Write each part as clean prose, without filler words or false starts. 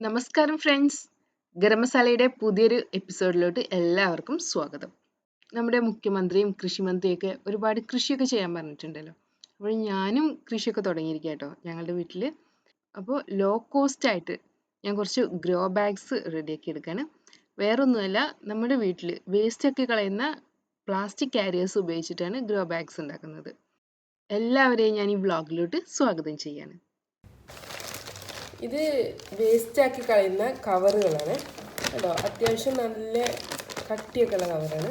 നമസ്കാരം ഫ്രണ്ട്സ്, ഗരം മസാലയുടെ പുതിയൊരു എപ്പിസോഡിലോട്ട് എല്ലാവർക്കും സ്വാഗതം. നമ്മുടെ മുഖ്യമന്ത്രിയും കൃഷിമന്ത്രിയൊക്കെ ഒരുപാട് കൃഷിയൊക്കെ ചെയ്യാൻ പറഞ്ഞിട്ടുണ്ടല്ലോ. അപ്പോൾ ഞാനും കൃഷിയൊക്കെ തുടങ്ങിയിരിക്കുക കേട്ടോ ഞങ്ങളുടെ വീട്ടിൽ. അപ്പോൾ ലോ കോസ്റ്റ് ആയിട്ട് ഞാൻ കുറച്ച് ഗ്രോ ബാഗ്സ് റെഡിയാക്കി എടുക്കാണ്. വേറൊന്നുമല്ല, നമ്മുടെ വീട്ടിൽ വേസ്റ്റൊക്കെ കളയുന്ന പ്ലാസ്റ്റിക് കാരിയേഴ്സ് ഉപയോഗിച്ചിട്ടാണ് ഗ്രോ ബാഗ്സ് ഉണ്ടാക്കുന്നത്. എല്ലാവരെയും ഞാൻ ഈ വ്ളോഗിലോട്ട് സ്വാഗതം ചെയ്യാണ്. ഇത് വേസ്റ്റാക്കി കളയുന്ന കവറുകളാണ് കേട്ടോ. അത്യാവശ്യം നല്ല കട്ടിയൊക്കെ ഉള്ള കവറാണ്.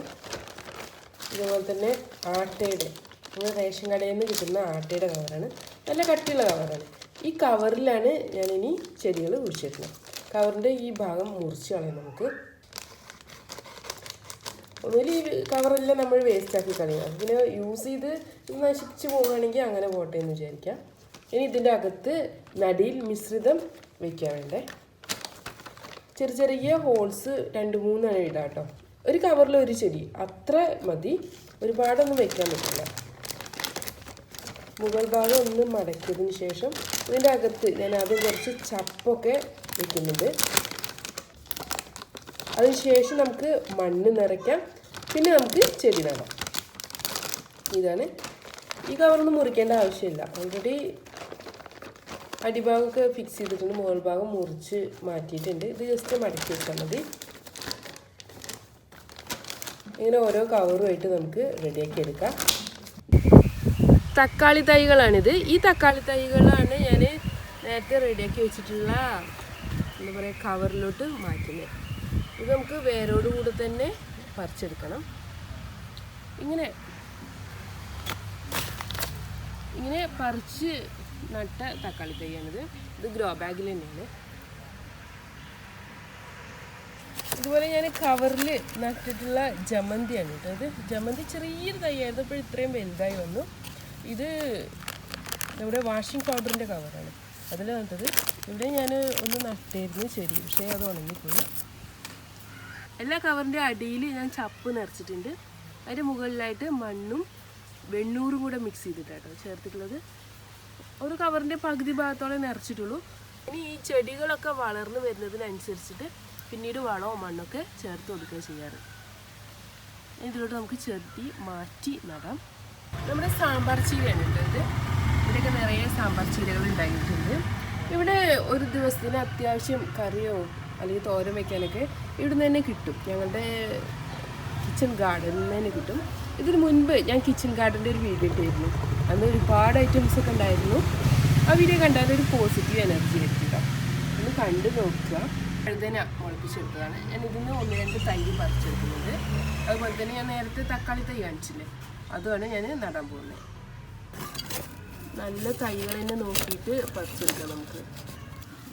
ഇതുപോലെ തന്നെ ആട്ടയുടെ, നമ്മൾ റേഷൻ കടയിൽ നിന്ന് കിട്ടുന്ന ആട്ടയുടെ കവറാണ്. നല്ല കട്ടിയുള്ള കവറാണ്. ഈ കവറിലാണ് ഞാനിനി ചെടികൾ കുഴിച്ചിടുന്നത്. കവറിൻ്റെ ഈ ഭാഗം മുറിച്ച് കളയും. നമുക്ക് ഒന്നുകിൽ ഈ കവറെല്ലാം നമ്മൾ വേസ്റ്റാക്കി കളയുക. പിന്നെ യൂസ് ചെയ്ത് നശിച്ച് പോവുകയാണെങ്കിൽ അങ്ങനെ പോട്ടെ എന്ന് വിചാരിക്കാം. ഇനി ഇതിൻ്റെ അകത്ത് നടിയിൽ മിശ്രിതം വയ്ക്കാൻ വേണ്ടേ. ചെറിയ ചെറിയ ഹോൾസ് 2-3 ഇടാം കേട്ടോ. ഒരു കവറിൽ ഒരു ചെടി അത്ര മതി, ഒരുപാടൊന്നും വയ്ക്കാൻ പറ്റില്ല. മുകൾ ഭാഗം ഒന്ന് മടക്കിയതിന് ശേഷം ഇതിൻ്റെ അകത്ത് ഞാൻ ആദ്യം കുറച്ച് ചപ്പൊക്കെ വയ്ക്കുന്നുണ്ട്. അതിനുശേഷം നമുക്ക് മണ്ണ് നിറയ്ക്കാം, പിന്നെ നമുക്ക് ചെടി നടാം. ഇതാണ്. ഈ കവറൊന്നും മുറിക്കേണ്ട ആവശ്യമില്ല. ഓൾറെഡി അടിഭാഗമൊക്കെ ഫിക്സ് ചെയ്തിട്ടുണ്ട്, മുകൾ ഭാഗം മുറിച്ച് മാറ്റിയിട്ടുണ്ട്. ഇത് ജസ്റ്റ് മടക്കി വെച്ചാൽ മതി. ഇങ്ങനെ ഓരോ കവറുമായിട്ട് നമുക്ക് റെഡിയാക്കി എടുക്കാം. തക്കാളി തൈകളാണിത്. ഈ തക്കാളി തൈകളാണ് ഞാൻ നേരത്തെ റെഡിയാക്കി വെച്ചിട്ടുള്ള എന്താ പറയുക കവറിലോട്ട് മാറ്റുന്നത്. ഇത് നമുക്ക് വേരോടുകൂടെ തന്നെ പറിച്ചെടുക്കണം. ഇങ്ങനെ പറിച്ച് നട്ട തക്കാളി തൈയാണിത്. ഇത് ഗ്രോ ബാഗിൽ തന്നെയാണ്. ഇതുപോലെ ഞാൻ കവറിൽ നട്ടിട്ടുള്ള ജമന്തിയാണ് കേട്ടോ. ഇത് ജമന്തി ചെറിയൊരു തൈയായിരുന്നു, ഇപ്പോൾ ഇത്രയും വലുതായി വന്നു. ഇത് നമ്മുടെ വാഷിംഗ് പൗഡറിൻ്റെ കവറാണ്, അതിൽ നട്ടത്. ഇവിടെ ഞാൻ ഒന്ന് നട്ടായിരുന്നു ചെടി, പക്ഷേ അത് ഉണങ്ങിപ്പോയി. എല്ലാ കവറിൻ്റെ അടിയിൽ ഞാൻ ചപ്പ് നിറച്ചിട്ടുണ്ട്. അതിൻ്റെ മുകളിലായിട്ട് മണ്ണും വെണ്ണൂറും കൂടെ മിക്സ് ചെയ്തിട്ടാട്ടോ ചേർത്തിട്ടുള്ളത്. ഒരു കവറിൻ്റെ പകുതി ഭാഗത്തോളം നിറച്ചിട്ടുള്ളൂ. ഇനി ഈ ചെടികളൊക്കെ വളർന്നു വരുന്നതിനനുസരിച്ചിട്ട് പിന്നീട് വളവും മണ്ണൊക്കെ ചേർത്ത് കൊടുക്കുക ചെയ്യാറ്. ഇതിലോട്ട് നമുക്ക് ചെടി മാറ്റി നടാം. നമ്മുടെ സാമ്പാർ ചീരയാണ് ഉള്ളത്. ഇവിടെയൊക്കെ നിറയെ സാമ്പാർ ചീരകൾ ഉണ്ടായിട്ടുണ്ട്. ഇവിടെ ഒരു ദിവസത്തിന് അത്യാവശ്യം കറിയോ അല്ലെങ്കിൽ തോരൻ വയ്ക്കാനൊക്കെ ഇവിടുന്ന് തന്നെ കിട്ടും. ഞങ്ങളുടെ കിച്ചൺ ഗാർഡനിൽ നിന്ന് തന്നെ കിട്ടും. ഇതിന് മുൻപ് ഞാൻ കിച്ചൺ ഗാർഡൻ്റെ ഒരു വീഡിയോ ഇട്ടായിരുന്നു. അന്ന് ഒരുപാട് ഐറ്റംസ് ഒക്കെ ഉണ്ടായിരുന്നു. ആ വീഡിയോ കണ്ടാൽ ഒരു പോസിറ്റീവ് എനർജി കിട്ടുക. ഒന്ന് കണ്ടു നോക്കുക. വഴുതന മുളപ്പിച്ചെടുത്തതാണ്. ഞാൻ ഇതിന് 1-2 തൈ പറിച്ചെടുക്കുന്നത്. അതുപോലെ തന്നെ ഞാൻ നേരത്തെ തക്കാളി തൈ കാണിച്ചില്ലേ, അതുമാണ് ഞാൻ നടാൻ പോകുന്നത്. നല്ല തൈകൾ തന്നെ നോക്കിയിട്ട് പറിച്ചെടുക്കാം. നമുക്ക്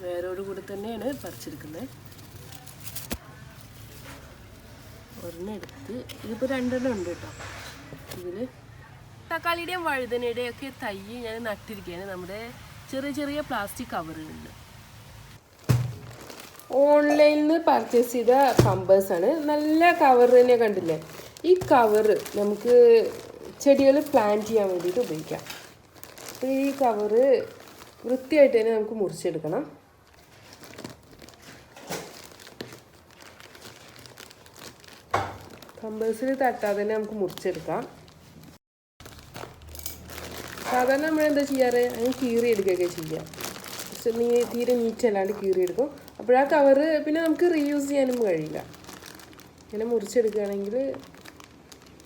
വേരോടുകൂടി തന്നെയാണ് പറിച്ചെടുക്കുന്നത്. ഒരെണ്ണം എടുത്ത് ഇതിപ്പോൾ 2 ഉണ്ട് കേട്ടോ. ഇതിൽ തക്കാളിയുടെയും വഴുതനയുടെയും ഒക്കെ തൈ ഞാൻ നട്ടിരിക്കുകയാണ് നമ്മുടെ ചെറിയ ചെറിയ പ്ലാസ്റ്റിക് കവറുകളിൽ. ഓൺലൈനിൽ നിന്ന് പർച്ചേസ് ചെയ്ത പമ്പേഴ്സാണ്. നല്ല കവർ തന്നെ കണ്ടില്ലേ. ഈ കവറ് നമുക്ക് ചെടികൾ പ്ലാന്റ് ചെയ്യാൻ വേണ്ടിയിട്ട് ഉപയോഗിക്കാം. അപ്പോൾ ഈ കവറ് വൃത്തിയായിട്ട് തന്നെ നമുക്ക് മുറിച്ചെടുക്കണം. പമ്പേഴ്സിൽ തട്ടാതെ തന്നെ നമുക്ക് മുറിച്ചെടുക്കാം. സാധാരണ നമ്മളെന്താ ചെയ്യാറ്, അതിന് കീറിയെടുക്കുകയൊക്കെ ചെയ്യാം. പക്ഷെ തീരെ നീറ്റല്ലാണ്ട് കീറിയെടുക്കും. അപ്പോഴാ കവറ് പിന്നെ നമുക്ക് റീയൂസ് ചെയ്യാനും കഴിയില്ല. ഇങ്ങനെ മുറിച്ചെടുക്കുകയാണെങ്കിൽ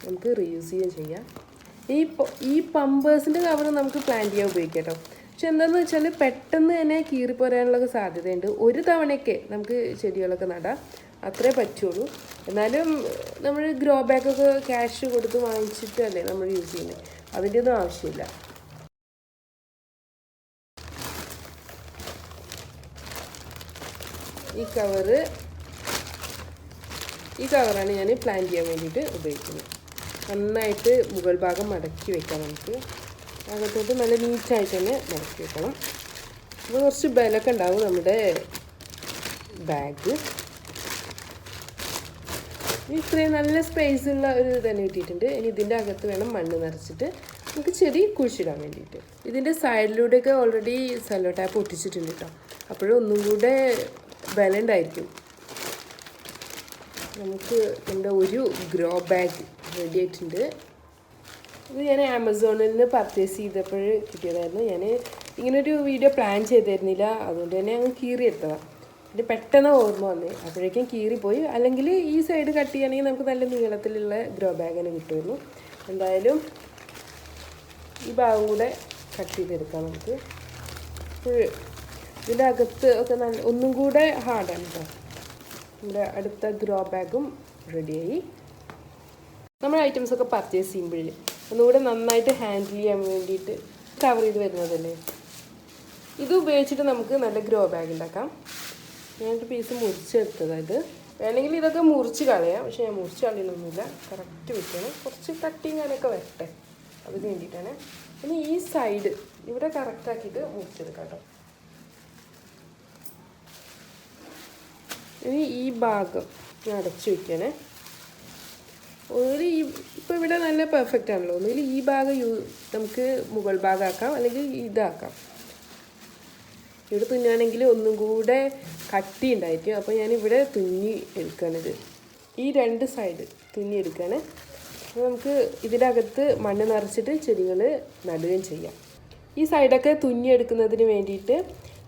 നമുക്ക് റീയൂസ് ചെയ്യുകയും ചെയ്യാം. ഈ പമ്പേഴ്സിൻ്റെ കവറ് നമുക്ക് പ്ലാന്റ് ചെയ്യാൻ ഉപയോഗിക്കാം കേട്ടോ. പക്ഷെ എന്താണെന്ന് വെച്ചാൽ പെട്ടെന്ന് തന്നെ കീറിപ്പോരാനുള്ള സാധ്യതയുണ്ട്. ഒരു തവണയൊക്കെ നമുക്ക് ചെടികളൊക്കെ നടാം, അത്രേ പറ്റുള്ളൂ. എന്നാലും നമ്മൾ ഗ്രോ ബാഗൊക്കെ ക്യാഷ് കൊടുത്ത് വാങ്ങിച്ചിട്ടല്ലേ നമ്മൾ യൂസ് ചെയ്യുന്നത്, അതിൻ്റെ ഒന്നും ആവശ്യമില്ല. ഈ കവറാണ് ഞാൻ പ്ലാന്റ് ചെയ്യാൻ വേണ്ടിയിട്ട് ഉപയോഗിക്കുന്നത്. നന്നായിട്ട് മുകൾ ഭാഗം മടക്കി വെക്കാം. നമുക്ക് അകത്തോട്ട് നല്ല നീറ്റായിട്ട് തന്നെ മടക്കി വെക്കണം. അപ്പോൾ കുറച്ച് ബലമൊക്കെ ഉണ്ടാവും നമ്മുടെ ബാഗ്. ഇത്രയും നല്ല സ്പേസ് ഉള്ള ഒരു തന്നെ കിട്ടിയിട്ടുണ്ട്. ഇനി ഇതിൻ്റെ അകത്ത് വേണം മണ്ണ് നിറച്ചിട്ട് നമുക്ക് ചെടി കുഴിച്ചിടാൻ വേണ്ടിയിട്ട്. ഇതിൻ്റെ സൈഡിലൂടെയൊക്കെ ഓൾറെഡി സെല്ലോ ടാപ്പ് ഒട്ടിച്ചിട്ടുണ്ട് കേട്ടോ. അപ്പോഴും ഒന്നും കൂടെ ബലണ്ടായിരിക്കും. നമുക്ക് നമ്മുടെ ഒരു ഗ്രോ ബാഗ് റെഡി ആയിട്ടുണ്ട്. ഇത് ഞാൻ ആമസോണിൽ നിന്ന് പർച്ചേസ് ചെയ്തപ്പോൾ കിട്ടിയതായിരുന്നു. ഞാൻ ഇങ്ങനൊരു വീഡിയോ പ്ലാൻ ചെയ്തിരുന്നില്ല, അതുകൊണ്ട് തന്നെ അങ്ങ് കീറിയെടുത്തതാണ്. പിന്നെ പെട്ടെന്ന് ഓർമ്മ വന്നേ, അപ്പോഴേക്കും കീറിപ്പോയി. അല്ലെങ്കിൽ ഈ സൈഡ് കട്ട് ചെയ്യുകയാണെങ്കിൽ നമുക്ക് നല്ല നീളത്തിലുള്ള ഗ്രോ ബാഗ് തന്നെ കിട്ടുമായിരുന്നു. എന്തായാലും ഈ ഭാഗം കൂടെ കട്ട് ചെയ്തെടുക്കാം നമുക്ക്. അപ്പോൾ ഇതിൻ്റെ അകത്ത് ഒക്കെ നല്ല ഒന്നും കൂടെ ഹാർഡാണ് കേട്ടോ. നമ്മുടെ അടുത്ത ഗ്രോ ബാഗും റെഡിയായി. നമ്മൾ ഐറ്റംസൊക്കെ പർച്ചേസ് ചെയ്യുമ്പോഴേ ഒന്നുകൂടെ നന്നായിട്ട് ഹാൻഡിൽ ചെയ്യാൻ വേണ്ടിയിട്ട് കവർ ചെയ്ത് വരുന്നതല്ലേ. ഇത് ഉപയോഗിച്ചിട്ട് നമുക്ക് നല്ല ഗ്രോ ബാഗ് ഉണ്ടാക്കാം. ഞാനൊരു പീസ് മുറിച്ചെടുത്തതാണ് ഇത്. വേണമെങ്കിൽ ഇതൊക്കെ മുറിച്ച് കളയാം, പക്ഷെ ഞാൻ മുറിച്ച് കളയുന്നൊന്നുമില്ല. കറക്റ്റ് വെക്കണം. കുറച്ച് കട്ടിങ് അങ്ങനെയൊക്കെ വരട്ടെ, അതിന് വേണ്ടിയിട്ടാണ്. ഇനി ഈ സൈഡ് ഇവിടെ കറക്റ്റാക്കിയിട്ട് മുറിച്ചെടുക്കാം കേട്ടോ. ഇനി ഈ ഭാഗം ഞാൻ അടച്ചു വയ്ക്കണേ. ഒന്നുകിൽ ഇപ്പോൾ ഇവിടെ നല്ല പെർഫെക്റ്റ് ആണല്ലോ. ഒന്നുകിൽ ഈ ഭാഗം നമുക്ക് മുകൾ ഭാഗമാക്കാം, അല്ലെങ്കിൽ ഇതാക്കാം. ഇവിടെ തുന്നാണെങ്കിൽ ഒന്നും കൂടെ കട്ടി ഉണ്ടായിരിക്കും. അപ്പോൾ ഞാനിവിടെ തുന്നി എടുക്കണത് ഈ 2 സൈഡ് തുന്നി എടുക്കുകയാണ്. അപ്പോൾ നമുക്ക് ഇതിൻ്റെ അകത്ത് മണ്ണ് നിറച്ചിട്ട് ചെടികൾ നടുകയും ചെയ്യാം. ഈ സൈഡൊക്കെ തുന്നി എടുക്കുന്നതിന് വേണ്ടിയിട്ട്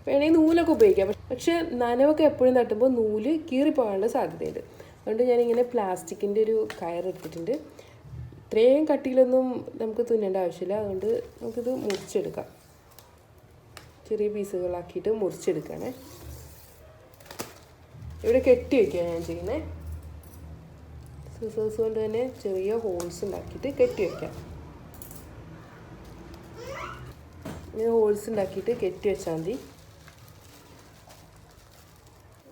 വേണമെങ്കിൽ നൂലൊക്കെ ഉപയോഗിക്കാം. പക്ഷേ നനവൊക്കെ എപ്പോഴും തട്ടുമ്പോൾ നൂല് കീറിപ്പോകാനുള്ള സാധ്യതയുണ്ട്. അതുകൊണ്ട് ഞാനിങ്ങനെ പ്ലാസ്റ്റിക്കിൻ്റെ ഒരു കയറെടുത്തിട്ടുണ്ട്. ഇത്രയും കട്ടിയിലൊന്നും നമുക്ക് തുന്നേണ്ട ആവശ്യമില്ല. അതുകൊണ്ട് നമുക്കിത് മുറിച്ചെടുക്കാം. ചെറിയ പീസുകളാക്കിയിട്ട് മുറിച്ചെടുക്കുകയാണ്. ഇവിടെ കെട്ടി വയ്ക്കുക ഞാൻ ചെയ്യുന്നത്. സിസേഴ്സ് കൊണ്ട് തന്നെ ചെറിയ ഹോൾസ് ഉണ്ടാക്കിയിട്ട് കെട്ടി വയ്ക്കാം. ഇങ്ങനെ ഹോൾസ് ഉണ്ടാക്കിയിട്ട് കെട്ടി വെച്ചാൽ മതി.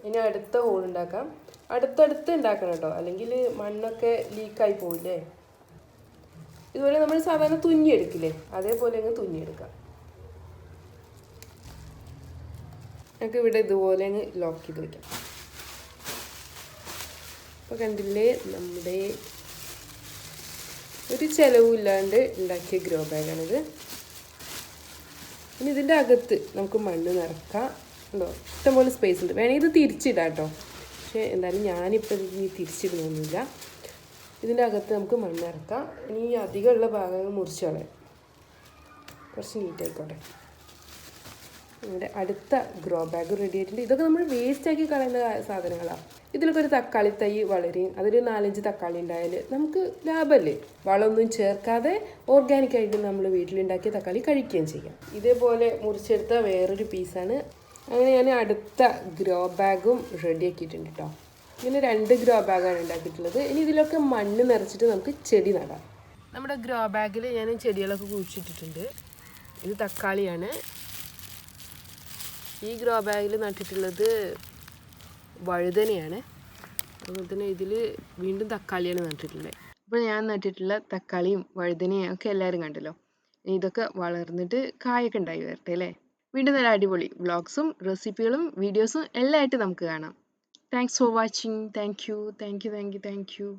ഇനി അടുത്ത ഹോൾ ഉണ്ടാക്കാം. അടുത്തടുത്ത് ഉണ്ടാക്കണം കേട്ടോ, അല്ലെങ്കിൽ മണ്ണൊക്കെ ലീക്കായി പോവില്ലേ. ഇതുപോലെ നമ്മൾ സാധാരണ തുന്നിയെടുക്കില്ലേ, അതേപോലെ അങ്ങ് തുന്നിയെടുക്കാം. നമുക്ക് ഇവിടെ ഇതുപോലെ അങ്ങ് ലോക്ക് ചെയ്ത് വയ്ക്കാം. അപ്പോൾ കണ്ടില്ലേ, നമ്മുടെ ഒരു ചിലവില്ലാണ്ട് ഉണ്ടാക്കിയ ഗ്രോ ബാഗാണിത്. ഇനി ഇതിൻ്റെ അകത്ത് നമുക്ക് മണ്ണ് നിറക്കാം. ഉണ്ടോ, ഇഷ്ടംപോലെ സ്പേസ് ഉണ്ട്. വേണമെങ്കിൽ ഇത് തിരിച്ചിടാം കേട്ടോ, പക്ഷേ എന്തായാലും ഞാനിപ്പോൾ ഇത് തിരിച്ചിടുന്നൊന്നുമില്ല. ഇതിൻ്റെ അകത്ത് നമുക്ക് മണ്ണ് നിറക്കാം. ഇനി അധികമുള്ള ഭാഗങ്ങൾ മുറിച്ച് കളയാം, കുറച്ച് നീറ്റായിക്കോട്ടെ. നമ്മുടെ അടുത്ത ഗ്രോ ബാഗ് റെഡി ആയിട്ടുണ്ട്. ഇതൊക്കെ നമ്മൾ വേസ്റ്റാക്കി കളയുന്ന സാധനങ്ങളാണ്. ഇതിലൊക്കെ ഒരു തക്കാളി തൈ വളരെയും അതൊരു 4-5 തക്കാളി ഉണ്ടായാൽ നമുക്ക് ലാഭമല്ലേ. വളമൊന്നും ചേർക്കാതെ ഓർഗാനിക്കായിട്ട് നമ്മൾ വീട്ടിലുണ്ടാക്കിയ തക്കാളി കഴിക്കുകയും ചെയ്യാം. ഇതേപോലെ മുറിച്ചെടുത്ത വേറൊരു പീസാണ്. അങ്ങനെ ഞാൻ അടുത്ത ഗ്രോ ബാഗും റെഡിയാക്കിയിട്ടുണ്ട് കേട്ടോ. ഇങ്ങനെ 2 ഗ്രോ ബാഗാണ് ഉണ്ടാക്കിയിട്ടുള്ളത്. ഇനി ഇതിലൊക്കെ മണ്ണ് നിറച്ചിട്ട് നമുക്ക് ചെടി നടാം. നമ്മുടെ ഗ്രോ ബാഗിൽ ഞാൻ ചെടികളൊക്കെ കുഴിച്ചിട്ടിട്ടുണ്ട്. ഇത് തക്കാളിയാണ്. ഈ ഗ്രോ ബാഗിൽ നട്ടിട്ടുള്ളത് വഴുതനയാണ്. അതുപോലെ തന്നെ ഇതിൽ വീണ്ടും തക്കാളിയാണ് നട്ടിട്ടുള്ളത്. ഇപ്പോൾ ഞാൻ നട്ടിട്ടുള്ള തക്കാളിയും വഴുതനയും ഒക്കെ എല്ലാവരും കണ്ടല്ലോ. ഇതൊക്കെ വളർന്നിട്ട് കായൊക്കെ ഉണ്ടായി വരട്ടെ അല്ലേ. വീണ്ടും നല്ല അടിപൊളി വ്ളോഗ്സും റെസിപ്പികളും വീഡിയോസും എല്ലാം ആയിട്ട് നമുക്ക് കാണാം. Thanks for watching. Thank you.